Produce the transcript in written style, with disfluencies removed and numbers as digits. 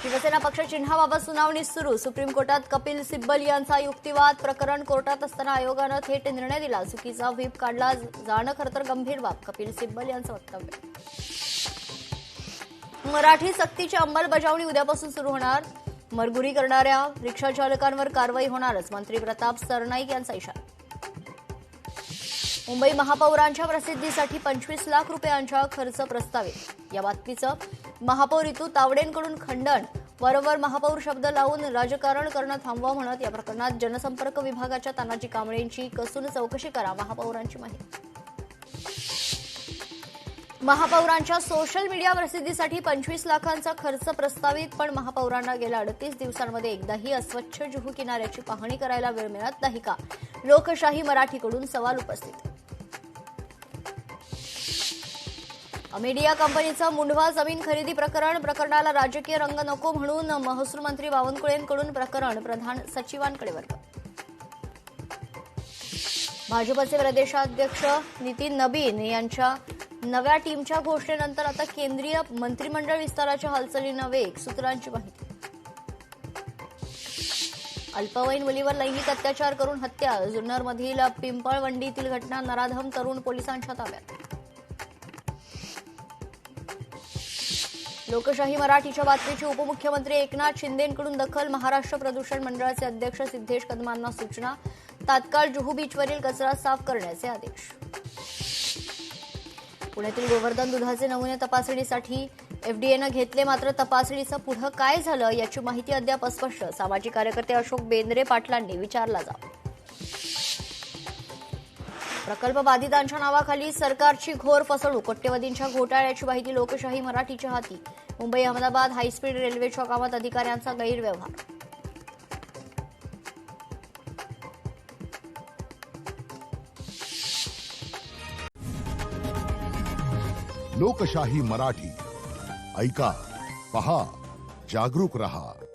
शिवसेना पक्ष चिन्हाबाबत सुनावणी सुरू. सुप्रीम कोर्टात कपिल सिब्बल यांचा युक्तिवाद. प्रकरण कोर्टात असताना आयोगानं थेट निर्णय दिला. चुकीचा व्हीप काढला जाणं खरं तर गंभीर बाब. कपिल सिब्बल यांचं वक्तव्य. मराठी सक्तीची अंमलबजावणी उद्यापासून सुरू होणार. मरगुरी करणाऱ्या रिक्षा चालकांवर कारवाई होणारच. मंत्री प्रताप सरनाईक यांचा इशारा. मुंबई महापौरांच्या प्रसिद्धीसाठी 25 लाख रुपयांचा खर्च प्रस्तावित. या बातमीचं महापौर ऋतू तावडेंकडून खंडन. वारंवार महापौर शब्द लावून राजकारण करणं थांबवा म्हणत या प्रकरणात जनसंपर्क विभागाच्या तानाजी कांबळेंची कसून चौकशी करा. महापौरांची माहिती. महापौरांच्या सोशल मीडिया प्रसिद्धीसाठी 25 लाखांचा खर्च प्रस्तावित. पण महापौरांना गेल्या 38 दिवसांमध्ये एकदाही अस्वच्छ जुहू किनाऱ्याची पाहणी करायला वेळ मिळत नाही का? लोकशाही मराठीकडून सवाल उपस्थित. मीडिया कंपनीचं मुंढवा जमीन खरेदी प्रकरणाला राजकीय रंग नको म्हणून महसूल मंत्री बावनकुळेंकडून प्रकरण प्रधान सचिवांकडे वर्ग. भाजपचे प्रदेशाध्यक्ष नितीन नबीन यांच्या नव्या टीमच्या घोषणेनंतर आता केंद्रीय मंत्रिमंडळ विस्ताराच्या हालचालींना वेग. सूत्रांची माहिती. अल्पवयीन मुलीवर लैंगिक अत्याचार करून हत्या. जुन्नरमधील पिंपळवंडीतील घटना. नराधम तरुण पोलिसांच्या ताब्यात. लोकशाही मराठीच्या बातमीची उपमुख्यमंत्री एकनाथ शिंदेंकडून दखल. महाराष्ट्र प्रदूषण मंडळाचे अध्यक्ष सिद्धेश कदमांना सूचना. तात्काळ जुहू बीचवरील कचरा साफ करण्याचे आदेश. पुण्यातील गोवर्धन दुधाचे नमुने तपासणीसाठी एफडीएनं घेतले. मात्र तपासणीचं पुढं काय झालं याची माहिती अद्याप अस्पष्ट. सामाजिक कार्यकर्ते अशोक बेंद्रे पाटलांनी विचारला जाब. प्रकल्प बाधितांच्या नावाखाली सरकारची घोर फसवणूक. कोट्यवधींच्या घोटाळ्याची माहिती लोकशाही मराठीच्या हाती. मुंबई अहमदाबाद हायस्पीड रेल्वेच्या कामात अधिकाऱ्यांचा गैरव्यवहार. लोकशाही मराठी ऐका, पहा, जागरूक रहा.